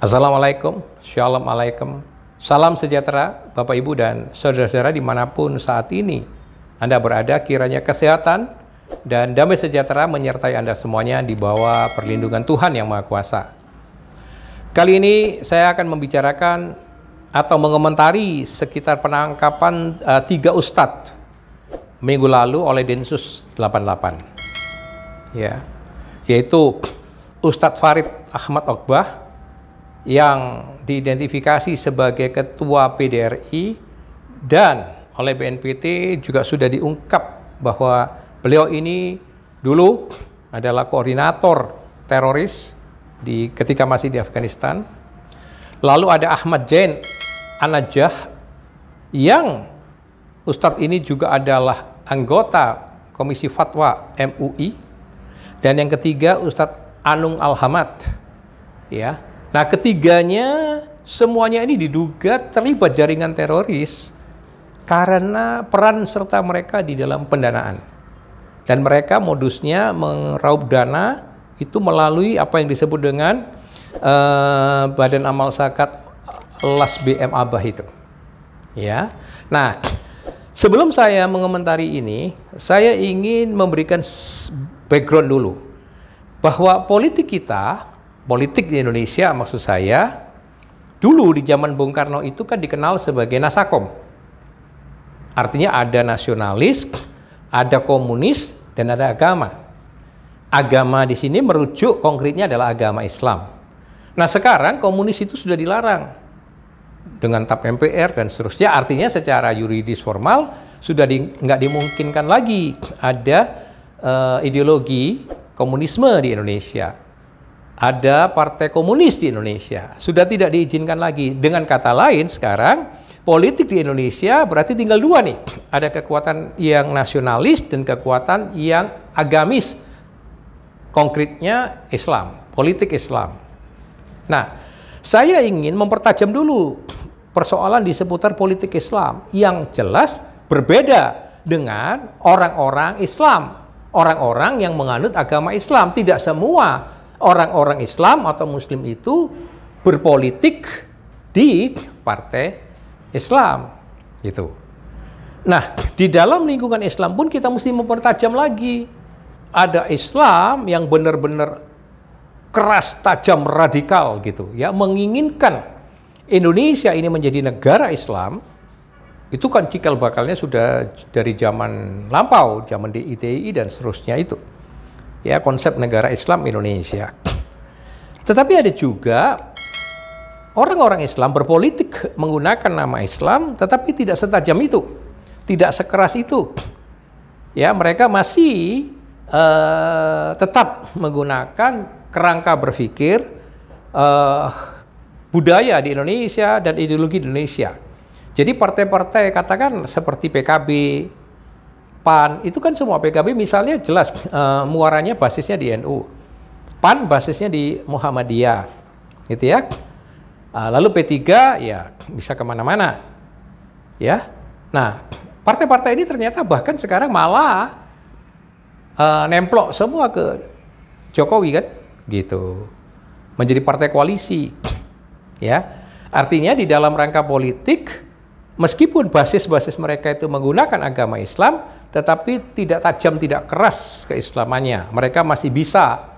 Assalamualaikum, Shalom Alaikum, salam sejahtera Bapak Ibu dan Saudara-saudara dimanapun saat ini Anda berada, kiranya kesehatan dan damai sejahtera menyertai Anda semuanya di bawah perlindungan Tuhan Yang Maha Kuasa. Kali ini saya akan membicarakan atau mengomentari sekitar penangkapan 3 ustadz minggu lalu oleh Densus 88, yaitu Ustadz Farid Ahmad Ogbah yang diidentifikasi sebagai Ketua PDRI, dan oleh BNPT juga sudah diungkap bahwa beliau ini dulu adalah koordinator teroris ketika masih di Afghanistan. Lalu ada Ahmad Zain An-Najah yang Ustadz ini juga adalah anggota Komisi Fatwa MUI, dan yang ketiga Ustadz Anung Al-Hamad. Nah, ketiganya semuanya ini diduga terlibat jaringan teroris karena peran serta mereka di dalam pendanaan. Dan mereka modusnya meraup dana itu melalui apa yang disebut dengan Badan Amal Zakat Las BM Abah itu. Nah, sebelum saya mengomentari ini, saya ingin memberikan background dulu bahwa politik di Indonesia, maksud saya, dulu di zaman Bung Karno itu kan dikenal sebagai nasakom. Artinya ada nasionalis, ada komunis, dan ada agama. Agama di sini merujuk konkretnya adalah agama Islam. Nah, sekarang komunis itu sudah dilarang dengan TAP MPR dan seterusnya. Artinya secara yuridis formal sudah nggak dimungkinkan lagi ada ideologi komunisme di Indonesia. Ada partai komunis di Indonesia, sudah tidak diizinkan lagi. Dengan kata lain, sekarang politik di Indonesia berarti tinggal 2 nih. Ada kekuatan yang nasionalis dan kekuatan yang agamis, konkretnya Islam, politik Islam. Nah, saya ingin mempertajam dulu persoalan di seputar politik Islam yang jelas berbeda dengan orang-orang Islam, orang-orang yang menganut agama Islam. Tidak semua orang-orang Islam atau Muslim itu berpolitik di partai Islam gitu. Nah, di dalam lingkungan Islam pun kita mesti mempertajam lagi. Ada Islam yang benar-benar keras, tajam, radikal gitu ya, menginginkan Indonesia ini menjadi negara Islam. Itu kan cikal bakalnya sudah dari zaman lampau, zaman DITI dan seterusnya itu. Ya, konsep negara Islam Indonesia. Tetapi ada juga orang-orang Islam berpolitik menggunakan nama Islam, tetapi tidak setajam itu, tidak sekeras itu. Ya, mereka masih tetap menggunakan kerangka berpikir budaya di Indonesia dan ideologi di Indonesia. Jadi partai-partai katakan seperti PKB, PAN, itu kan semua. PKB misalnya jelas muaranya basisnya di NU. PAN basisnya di Muhammadiyah, gitu ya. Lalu P3 ya bisa kemana-mana, ya. Nah, partai-partai ini ternyata bahkan sekarang malah nemplok semua ke Jokowi kan, gitu. Menjadi partai koalisi, ya. Artinya di dalam rangka politik, meskipun basis-basis mereka itu menggunakan agama Islam, tetapi tidak tajam, tidak keras keislamannya. Mereka masih bisa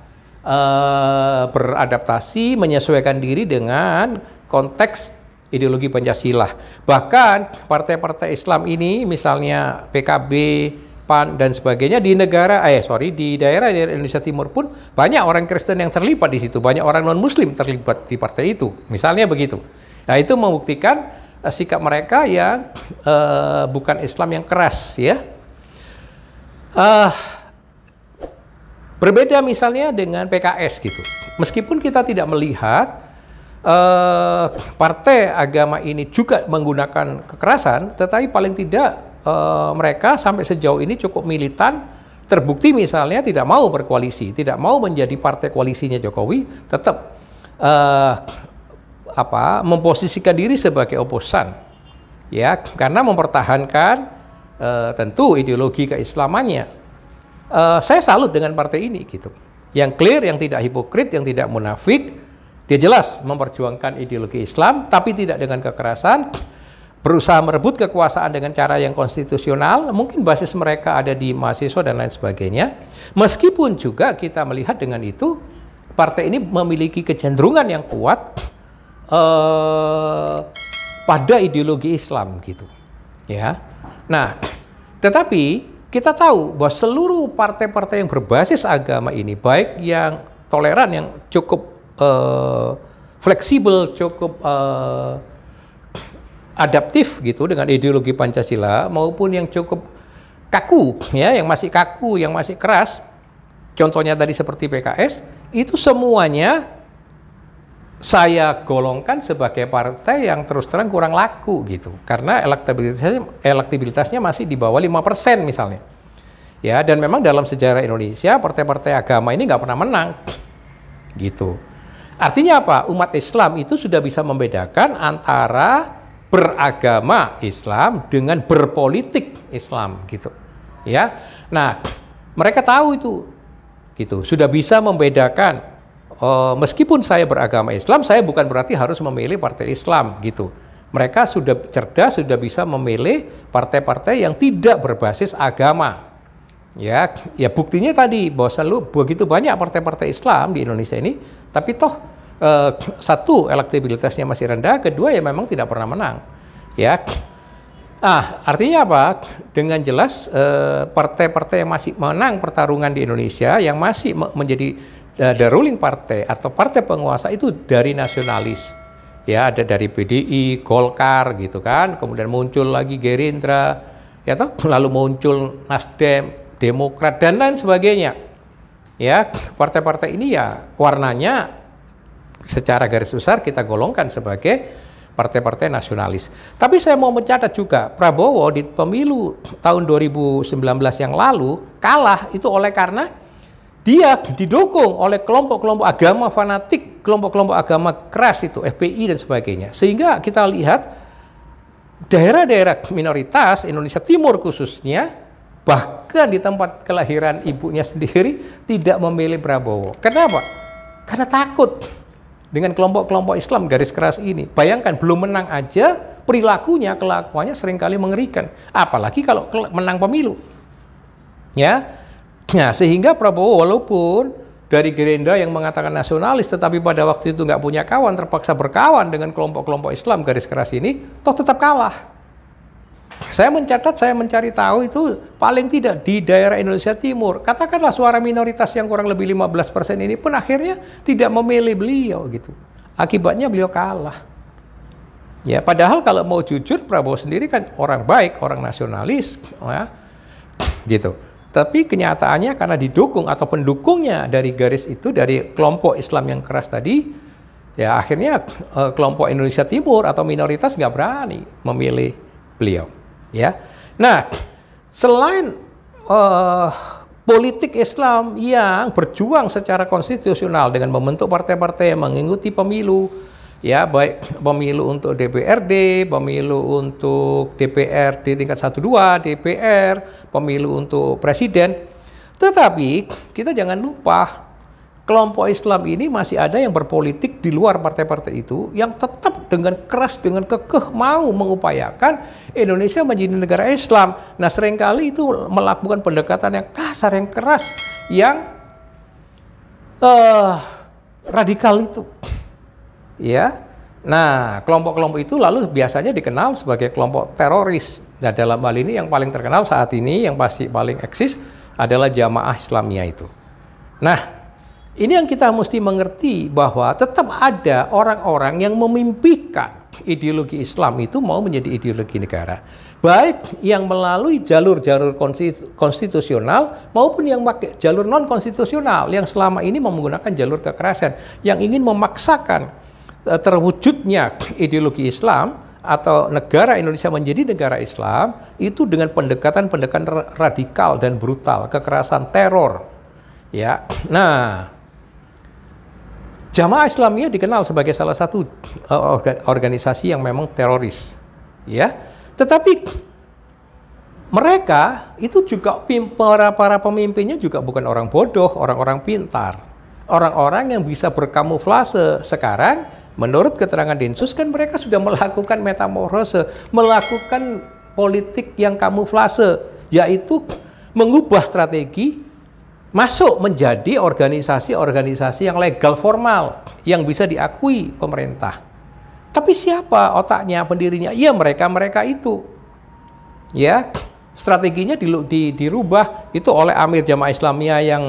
beradaptasi, menyesuaikan diri dengan konteks ideologi Pancasila. Bahkan partai-partai Islam ini, misalnya PKB, PAN, dan sebagainya, di daerah Indonesia Timur pun banyak orang Kristen yang terlibat di situ, banyak orang non-Muslim terlibat di partai itu. Misalnya begitu. Nah, itu membuktikan sikap mereka yang bukan Islam yang keras, ya. Berbeda misalnya dengan PKS gitu. Meskipun kita tidak melihat partai agama ini juga menggunakan kekerasan, tetapi paling tidak mereka sampai sejauh ini cukup militan, terbukti misalnya tidak mau berkoalisi, tidak mau menjadi partai koalisinya Jokowi, tetap memposisikan diri sebagai oposan, ya, karena mempertahankan tentu ideologi keislamannya. Saya salut dengan partai ini gitu, yang clear, yang tidak hipokrit, yang tidak munafik, Dia jelas memperjuangkan ideologi Islam, tapi tidak dengan kekerasan, berusaha merebut kekuasaan dengan cara yang konstitusional, mungkin basis mereka ada di mahasiswa dan lain sebagainya. Meskipun juga kita melihat dengan itu, partai ini memiliki kecenderungan yang kuat pada ideologi Islam gitu, ya. Nah, tetapi kita tahu bahwa seluruh partai-partai yang berbasis agama ini, baik yang toleran, yang cukup fleksibel, cukup adaptif gitu dengan ideologi Pancasila, maupun yang cukup kaku, ya, yang masih kaku, yang masih keras, contohnya tadi seperti PKS, itu semuanya saya golongkan sebagai partai yang terus terang kurang laku gitu, karena elektabilitasnya masih di bawah 5% misalnya, ya. Dan memang dalam sejarah Indonesia partai-partai agama ini nggak pernah menang gitu. Artinya apa? Umat Islam itu sudah bisa membedakan antara beragama Islam dengan berpolitik Islam gitu, ya. Nah, mereka tahu itu gitu, sudah bisa membedakan. Meskipun saya beragama Islam, saya bukan berarti harus memilih partai Islam gitu. Mereka sudah cerdas, sudah bisa memilih partai-partai yang tidak berbasis agama. Ya buktinya tadi bahwa begitu banyak partai-partai Islam di Indonesia ini, tapi toh satu, elektabilitasnya masih rendah, kedua ya memang tidak pernah menang, ya. Artinya apa? Dengan jelas partai-partai yang masih menang pertarungan di Indonesia, yang masih menjadi the ruling partai atau partai penguasa itu dari nasionalis, ya, ada dari PDI, Golkar gitu kan, kemudian muncul lagi Gerindra, ya toh, lalu muncul Nasdem, Demokrat dan lain sebagainya, ya. Partai-partai ini ya warnanya secara garis besar kita golongkan sebagai partai-partai nasionalis. Tapi saya mau mencatat juga, Prabowo di pemilu tahun 2019 yang lalu kalah itu oleh karena dia didukung oleh kelompok-kelompok agama fanatik, kelompok-kelompok agama keras itu, FPI dan sebagainya. Sehingga kita lihat daerah-daerah minoritas Indonesia Timur khususnya, bahkan di tempat kelahiran ibunya sendiri tidak memilih Prabowo. Kenapa? Karena takut dengan kelompok-kelompok Islam garis keras ini. Bayangkan, belum menang aja perilakunya, kelakuannya seringkali mengerikan. Apalagi kalau menang pemilu. Ya. Nah, sehingga Prabowo walaupun dari Gerindra yang mengatakan nasionalis, tetapi pada waktu itu nggak punya kawan, terpaksa berkawan dengan kelompok-kelompok Islam garis keras ini, toh tetap kalah. Saya mencatat, saya mencari tahu itu paling tidak di daerah Indonesia Timur, katakanlah suara minoritas yang kurang lebih 15% ini pun akhirnya tidak memilih beliau gitu. Akibatnya beliau kalah. Ya, padahal kalau mau jujur, Prabowo sendiri kan orang baik, orang nasionalis, ya, gitu. Tapi kenyataannya karena didukung atau pendukungnya dari garis itu, dari kelompok Islam yang keras tadi, ya akhirnya kelompok Indonesia Timur atau minoritas nggak berani memilih beliau. Ya, nah selain politik Islam yang berjuang secara konstitusional dengan membentuk partai-partai yang mengikuti pemilu, ya baik pemilu untuk DPRD, pemilu untuk DPRD tingkat 1-2, DPR, pemilu untuk presiden, tetapi kita jangan lupa kelompok Islam ini masih ada yang berpolitik di luar partai-partai itu, yang tetap dengan keras, dengan kekeh mau mengupayakan Indonesia menjadi negara Islam. Nah, seringkali itu melakukan pendekatan yang kasar, yang keras, yang radikal itu, ya. Nah, kelompok-kelompok itu lalu biasanya dikenal sebagai kelompok teroris. Nah, dalam hal ini yang paling terkenal saat ini, yang pasti paling eksis adalah Jamaah Islamiyah itu. Nah, ini yang kita mesti mengerti, bahwa tetap ada orang-orang yang memimpikan ideologi Islam itu mau menjadi ideologi negara. Baik yang melalui jalur-jalur konstitusional maupun yang pakai jalur non-konstitusional, yang selama ini menggunakan jalur kekerasan, yang ingin memaksakan terwujudnya ideologi Islam atau negara Indonesia menjadi negara Islam itu dengan pendekatan-pendekatan radikal dan brutal, kekerasan, teror. Ya, nah, Jamaah Islamiyah dikenal sebagai salah satu organisasi yang memang teroris, ya. Tetapi mereka itu juga para pemimpinnya juga bukan orang bodoh, orang-orang pintar. orang-orang yang bisa berkamuflase sekarang, menurut keterangan Densus kan mereka sudah melakukan metamorfose, melakukan politik yang kamuflase, yaitu mengubah strategi masuk menjadi organisasi-organisasi yang legal formal, yang bisa diakui pemerintah. Tapi siapa otaknya, pendirinya? Ya mereka-mereka itu. Ya, strateginya dirubah itu oleh Amir Jamaah Islamiyah yang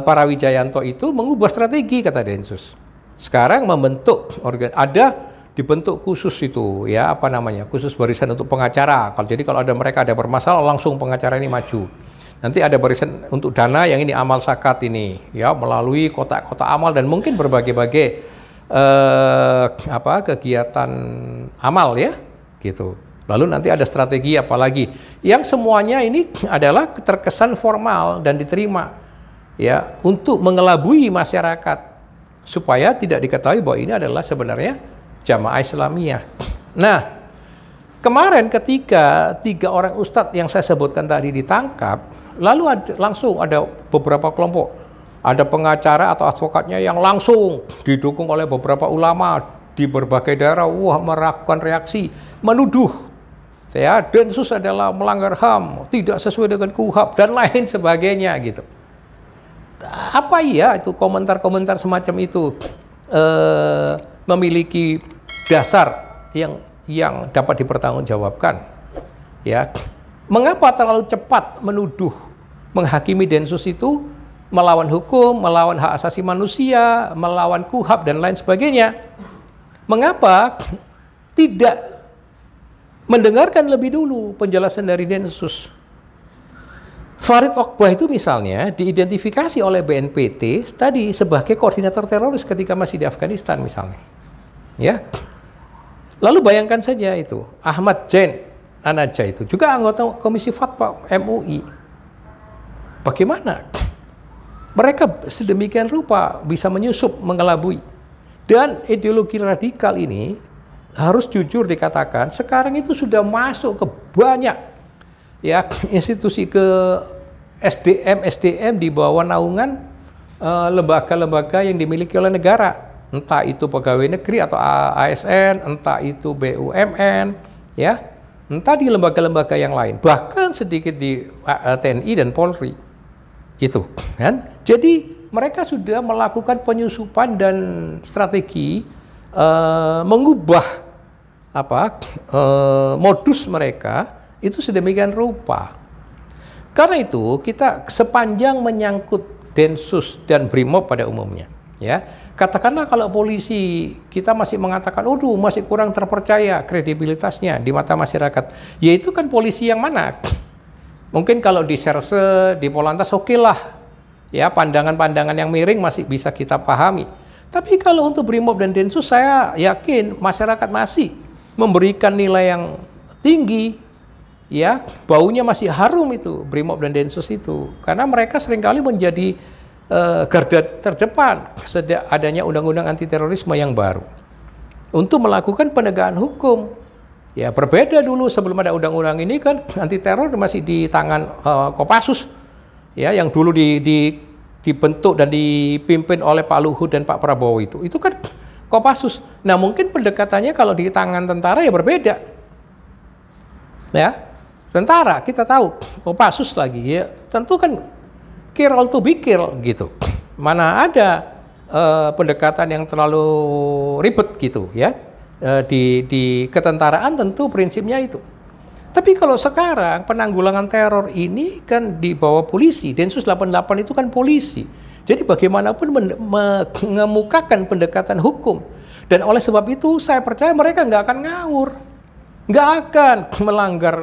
para Wijayanto itu mengubah strategi, kata Densus. Sekarang membentuk dibentuk khusus itu, ya apa namanya, khusus barisan untuk pengacara. Jadi kalau mereka ada bermasalah, langsung pengacara ini maju. Nanti ada barisan untuk dana yang ini amal zakat ini, ya melalui kotak-kotak amal dan mungkin berbagai-bagai kegiatan amal, ya gitu. Lalu nanti ada strategi apalagi yang semuanya ini adalah terkesan formal dan diterima, ya, untuk mengelabui masyarakat supaya tidak diketahui bahwa ini adalah sebenarnya Jamaah Islamiyah. Nah, kemarin ketika 3 orang ustadz yang saya sebutkan tadi ditangkap, lalu langsung ada beberapa kelompok, ada pengacara atau advokatnya yang langsung didukung oleh beberapa ulama di berbagai daerah, melakukan reaksi, menuduh ya Densus adalah melanggar HAM, tidak sesuai dengan KUHAP dan lain sebagainya gitu. Apa iya itu komentar-komentar semacam itu memiliki dasar yang dapat dipertanggungjawabkan? Ya, mengapa terlalu cepat menuduh, menghakimi Densus itu melawan hukum, melawan hak asasi manusia, melawan KUHAP dan lain sebagainya? Mengapa tidak mendengarkan lebih dulu penjelasan dari Densus? Farid Okbah itu misalnya diidentifikasi oleh BNPT tadi sebagai koordinator teroris ketika masih di Afghanistan misalnya. Ya. Lalu bayangkan saja itu, Ahmad Zain Anaja itu juga anggota Komisi Fatwa MUI. Bagaimana mereka sedemikian rupa bisa menyusup, mengelabui. Dan ideologi radikal ini harus jujur dikatakan sekarang itu sudah masuk ke banyak ya institusi, ke SDM di bawah naungan lembaga-lembaga yang dimiliki oleh negara, entah itu pegawai negeri atau ASN, entah itu BUMN, ya, entah di lembaga-lembaga yang lain, bahkan sedikit di TNI dan Polri, gitu kan? Jadi mereka sudah melakukan penyusupan dan strategi mengubah modus mereka itu sedemikian rupa. Karena itu kita sepanjang menyangkut Densus dan Brimob pada umumnya, ya, katakanlah kalau polisi kita masih mengatakan, masih kurang terpercaya kredibilitasnya di mata masyarakat, yaitu kan polisi yang mana? Mungkin kalau di Serse, di Polantas oke lah, ya pandangan-pandangan yang miring masih bisa kita pahami. Tapi kalau untuk Brimob dan Densus, saya yakin masyarakat masih memberikan nilai yang tinggi, ya, baunya masih harum itu Brimob dan Densus itu, karena mereka seringkali menjadi garda terdepan sejak adanya undang-undang anti terorisme yang baru untuk melakukan penegakan hukum. Ya, berbeda dulu sebelum ada undang-undang ini kan anti teror masih di tangan Kopassus, ya, yang dulu dibentuk dan dipimpin oleh Pak Luhut dan Pak Prabowo itu kan Kopassus. Nah, mungkin pendekatannya kalau di tangan tentara ya berbeda. Ya, tentara kita tahu, Kopassus lagi, ya, tentu kan kill to be kill gitu. Mana ada pendekatan yang terlalu ribet gitu, ya. Di ketentaraan tentu prinsipnya itu. Tapi kalau sekarang penanggulangan teror ini kan di bawah polisi, Densus 88 itu kan polisi. Jadi bagaimanapun mengemukakan pendekatan hukum. Dan oleh sebab itu saya percaya mereka nggak akan ngawur. Nggak akan melanggar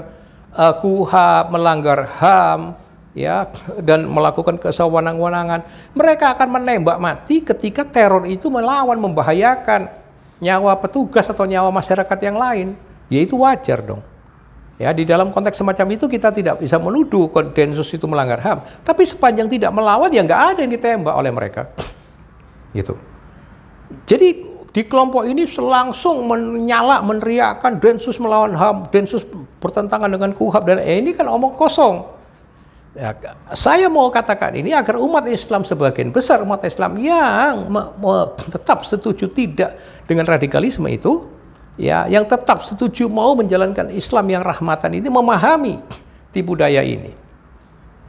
KUHAP, melanggar HAM, ya, dan melakukan kesewenang-wenangan. Mereka akan menembak mati ketika teror itu melawan, membahayakan nyawa petugas atau nyawa masyarakat yang lain. Ya itu wajar dong. Ya, di dalam konteks semacam itu kita tidak bisa menuduh Densus itu melanggar HAM. Tapi sepanjang tidak melawan, ya nggak ada yang ditembak oleh mereka. Gitu. Jadi di kelompok ini langsung meneriakkan Densus melawan HAM, Densus bertentangan dengan KUHAP, dan ini kan omong kosong. Ya, saya mau katakan ini agar umat Islam, sebagian besar umat Islam yang tetap setuju tidak dengan radikalisme itu, ya, yang tetap setuju mau menjalankan Islam yang rahmatan ini, memahami tipu daya ini,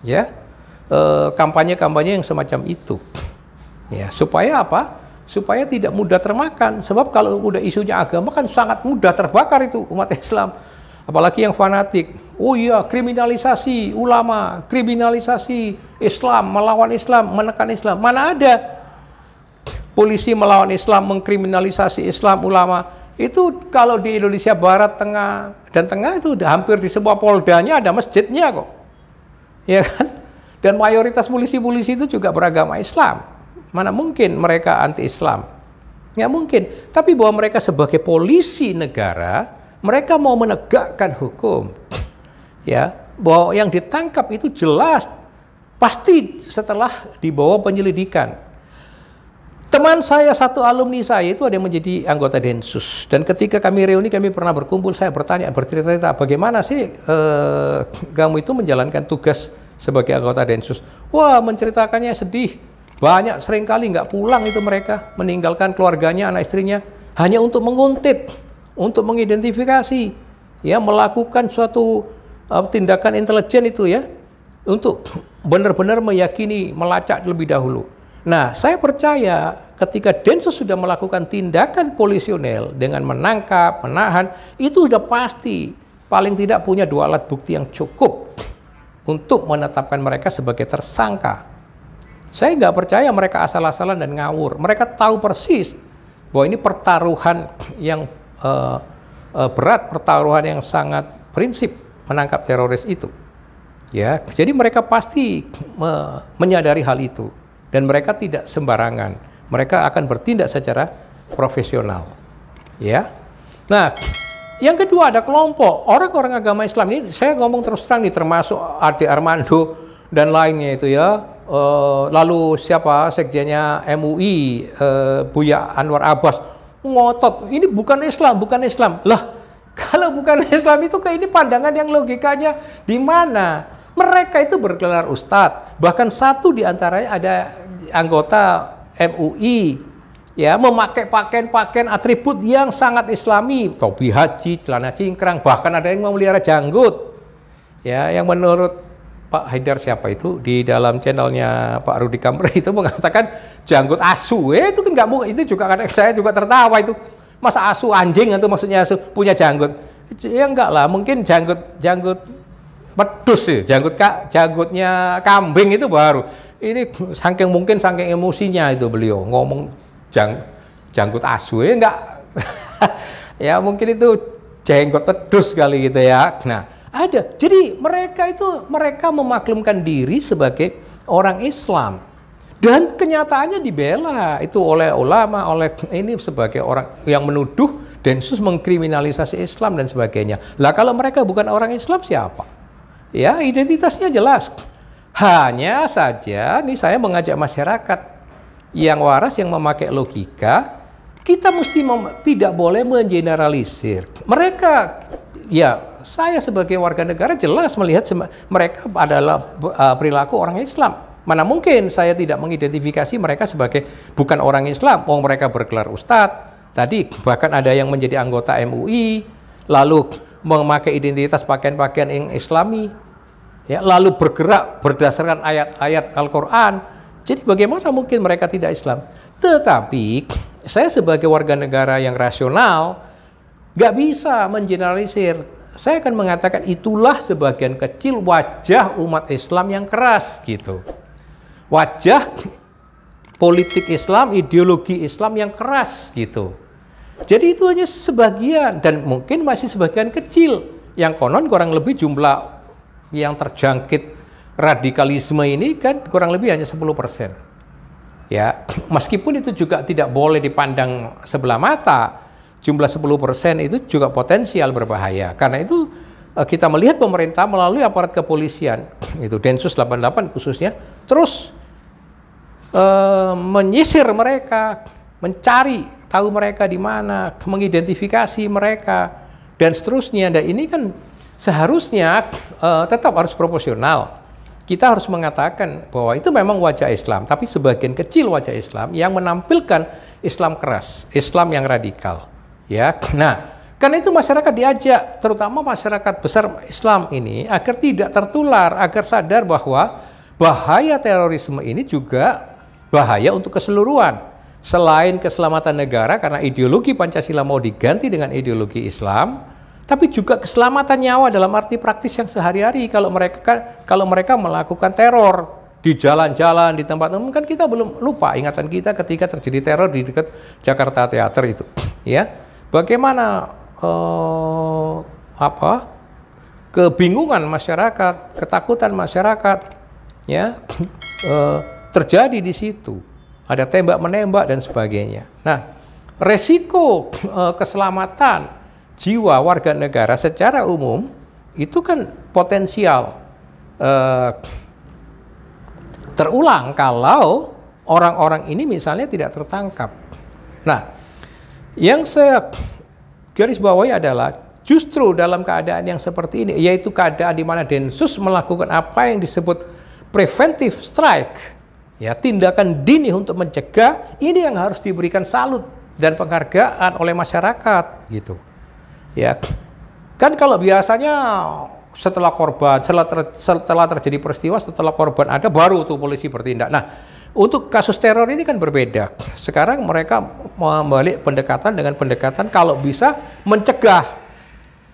ya, kampanye-kampanye yang semacam itu, ya, supaya apa? Supaya tidak mudah termakan. Sebab kalau udah isunya agama kan sangat mudah terbakar itu umat Islam. Apalagi yang fanatik. Oh iya, kriminalisasi ulama, kriminalisasi Islam, melawan Islam, menekan Islam. Mana ada polisi melawan Islam, mengkriminalisasi Islam, ulama. Itu kalau di Indonesia Barat, Tengah, dan Tengah itu udah hampir di sebuah poldanya ada masjidnya kok. Ya kan? Dan mayoritas polisi-polisi itu juga beragama Islam. Mana mungkin mereka anti-Islam? Nggak mungkin. Tapi bahwa mereka sebagai polisi negara, mereka mau menegakkan hukum, ya, bahwa yang ditangkap itu jelas pasti setelah dibawa penyelidikan. Teman saya, satu alumni saya itu ada yang menjadi anggota Densus, dan ketika kami reuni, kami pernah berkumpul, saya bertanya, bercerita, bagaimana sih kamu itu menjalankan tugas sebagai anggota Densus? Wah, menceritakannya sedih, banyak, seringkali nggak pulang itu mereka, meninggalkan keluarganya, anak istrinya, hanya untuk menguntit, untuk mengidentifikasi, ya, melakukan suatu tindakan intelijen itu, ya, untuk benar-benar meyakini, melacak lebih dahulu. Nah, saya percaya ketika Densus sudah melakukan tindakan polisional dengan menangkap, menahan, itu sudah pasti paling tidak punya 2 alat bukti yang cukup untuk menetapkan mereka sebagai tersangka. Saya nggak percaya mereka asal-asalan dan ngawur. Mereka tahu persis bahwa ini pertaruhan yang berat, pertaruhan yang sangat prinsip menangkap teroris itu, ya. Jadi mereka pasti menyadari hal itu, dan mereka tidak sembarangan. Mereka akan bertindak secara profesional, ya. Nah, yang kedua ada kelompok orang-orang agama Islam ini, saya ngomong terus terang nih, termasuk Ade Armando dan lainnya itu, ya. Lalu siapa sekjennya MUI, Buya Anwar Abbas, ngotot, ini bukan Islam, bukan Islam. Lah, kalau bukan Islam itu kayak ini pandangan yang logikanya di mana? Mereka itu bergelar ustadz. Bahkan satu di antaranya ada anggota MUI, ya, memakai pakaian atribut yang sangat Islami, topi haji, celana cingkrang, bahkan ada yang memelihara janggut. Ya, yang menurut Pak Haidar siapa itu di dalam channelnya Pak Rudi Kamre itu mengatakan janggut asu, itu kan nggak mungkin. Itu juga kadang saya juga tertawa itu, masa asu anjing itu maksudnya asu punya janggut? Ya enggak lah, mungkin janggut pedus sih, janggutnya kambing itu baru. Ini saking emosinya itu beliau ngomong janggut asu, ya enggak. Ya mungkin itu jenggot pedus kali gitu ya. Nah, ada. Jadi mereka memaklumkan diri sebagai orang Islam, dan kenyataannya dibela itu oleh ulama, oleh ini sebagai orang yang menuduh Densus mengkriminalisasi Islam dan sebagainya. Lah kalau mereka bukan orang Islam siapa? Ya, identitasnya jelas. Hanya saja nih saya mengajak masyarakat yang waras, yang memakai logika, kita mesti tidak boleh mengeneralisir. Mereka, ya, saya sebagai warga negara jelas melihat mereka adalah perilaku orang Islam. Mana mungkin saya tidak mengidentifikasi mereka sebagai bukan orang Islam. Oh, mereka bergelar ustadz. Tadi bahkan ada yang menjadi anggota MUI, lalu memakai identitas pakaian-pakaian yang Islami, ya, lalu bergerak berdasarkan ayat-ayat Al-Quran. Jadi bagaimana mungkin mereka tidak Islam? Tetapi saya sebagai warga negara yang rasional nggak bisa mengeneralisir. Saya akan mengatakan itulah sebagian kecil wajah umat Islam yang keras gitu. Wajah politik Islam, ideologi Islam yang keras gitu. Jadi itu hanya sebagian, dan mungkin masih sebagian kecil yang konon kurang lebih jumlah yang terjangkit radikalisme ini kan kurang lebih hanya 10%. Ya, meskipun itu juga tidak boleh dipandang sebelah mata. Jumlah 10% itu juga potensial berbahaya. Karena itu kita melihat pemerintah melalui aparat kepolisian, itu Densus 88 khususnya, terus menyisir mereka, mencari tahu mereka di mana, mengidentifikasi mereka, dan seterusnya. Dan ini kan seharusnya tetap harus proporsional. kita harus mengatakan bahwa itu memang wajah Islam, tapi sebagian kecil wajah Islam yang menampilkan Islam keras, Islam yang radikal. Ya, nah, karena itu masyarakat diajak, terutama masyarakat besar Islam ini, agar tidak tertular, agar sadar bahwa bahaya terorisme ini juga bahaya untuk keseluruhan. Selain keselamatan negara, karena ideologi Pancasila mau diganti dengan ideologi Islam, tapi juga keselamatan nyawa dalam arti praktis yang sehari-hari. Kalau mereka melakukan teror di jalan-jalan, di tempat umum, kan kita belum lupa ingatan kita ketika terjadi teror di dekat Jakarta Theater itu. Ya, bagaimana kebingungan masyarakat, ketakutan masyarakat, ya, terjadi di situ. Ada tembak-menembak dan sebagainya. Nah, resiko keselamatan jiwa warga negara secara umum itu kan potensial terulang kalau orang-orang ini misalnya tidak tertangkap. Nah, yang saya garis bawahi adalah justru dalam keadaan yang seperti ini, yaitu keadaan di mana Densus melakukan apa yang disebut preventive strike, ya, tindakan dini untuk mencegah, ini yang harus diberikan salut dan penghargaan oleh masyarakat, gitu. Ya, kan kalau biasanya setelah terjadi peristiwa, setelah korban ada, baru tuh polisi bertindak. Nah, untuk kasus teror ini kan berbeda. Sekarang mereka membalik pendekatan dengan pendekatan kalau bisa mencegah,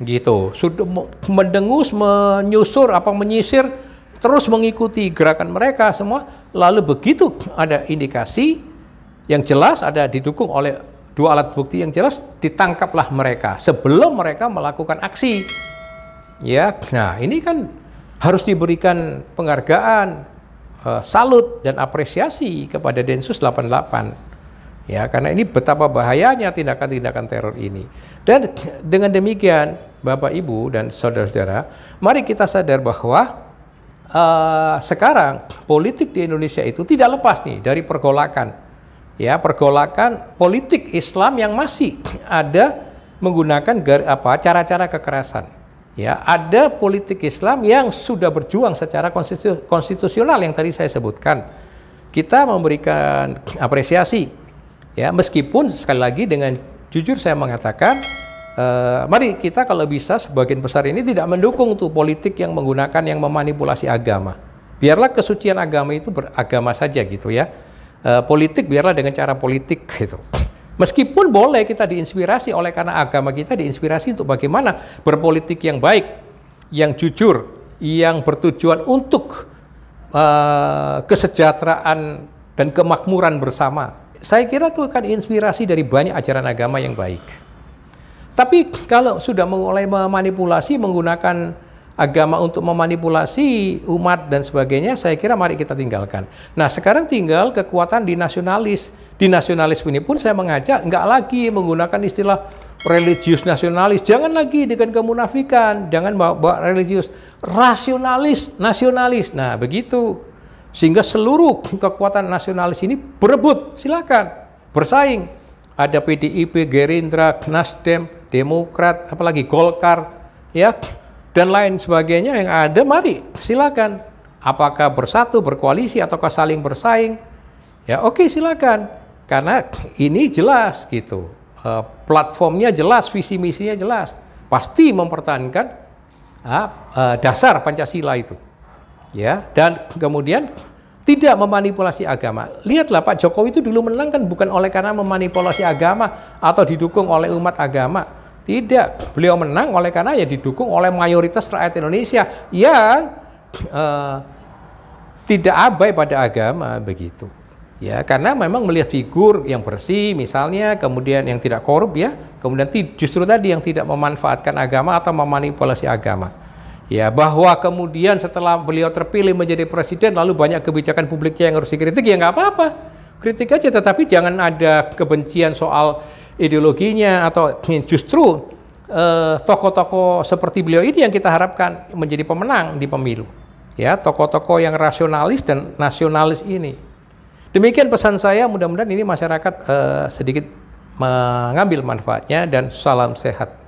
gitu. Sudah mendengus, menyisir, terus mengikuti gerakan mereka semua. Lalu begitu ada indikasi yang jelas, ada didukung oleh dua alat bukti yang jelas, ditangkaplah mereka sebelum mereka melakukan aksi. Ya, nah ini kan harus diberikan penghargaan, salut dan apresiasi kepada Densus 88. Ya, karena ini betapa bahayanya tindakan-tindakan teror ini. Dan dengan demikian, Bapak, Ibu, dan saudara-saudara, mari kita sadar bahwa sekarang politik di Indonesia itu tidak lepas nih dari pergolakan. Ya, pergolakan politik Islam yang masih ada menggunakan cara-cara kekerasan. Ya, ada politik Islam yang sudah berjuang secara konstitusional yang tadi saya sebutkan. Kita memberikan apresiasi. Ya, meskipun sekali lagi dengan jujur saya mengatakan, mari kita kalau bisa sebagian besar ini tidak mendukung tuh politik yang menggunakan, yang memanipulasi agama. Biarlah kesucian agama itu beragama saja, gitu ya. Politik biarlah dengan cara politik, gitu. Meskipun boleh kita diinspirasi oleh karena agama kita diinspirasi untuk bagaimana berpolitik yang baik, yang jujur, yang bertujuan untuk kesejahteraan dan kemakmuran bersama. Saya kira itu akan inspirasi dari banyak ajaran agama yang baik. Tapi kalau sudah mulai memanipulasi, menggunakan agama untuk memanipulasi umat dan sebagainya, saya kira mari kita tinggalkan. Nah, sekarang tinggal kekuatan di nasionalis. Di nasionalis ini pun saya mengajak nggak lagi menggunakan istilah religius nasionalis. Jangan lagi dengan kemunafikan, jangan bawa religius. Rasionalis, nasionalis. Nah, begitu. Sehingga seluruh kekuatan nasionalis ini berebut, silakan bersaing. Ada PDIP, Gerindra, Nasdem, Demokrat, apalagi Golkar, ya, dan lain sebagainya yang ada, mari silakan. Apakah bersatu, berkoalisi, ataukah saling bersaing? Ya, oke, silakan. Karena ini jelas gitu, platformnya jelas, visi misinya jelas, pasti mempertahankan dasar Pancasila itu, ya. Dan kemudian tidak memanipulasi agama. Lihatlah Pak Jokowi itu dulu menang kan bukan oleh karena memanipulasi agama atau didukung oleh umat agama. Tidak, beliau menang oleh karena ya didukung oleh mayoritas rakyat Indonesia yang tidak abai pada agama, begitu. Ya, karena memang melihat figur yang bersih misalnya, kemudian yang tidak korup, ya, kemudian justru tadi yang tidak memanfaatkan agama atau memanipulasi agama. Ya, bahwa kemudian setelah beliau terpilih menjadi presiden lalu banyak kebijakan publiknya yang harus dikritik, ya nggak apa-apa, kritik aja, tetapi jangan ada kebencian soal ideologinya, atau justru tokoh-tokoh seperti beliau ini yang kita harapkan menjadi pemenang di pemilu. Ya, tokoh-tokoh yang rasionalis dan nasionalis ini. Demikian pesan saya, mudah-mudahan ini masyarakat sedikit mengambil manfaatnya, dan salam sehat.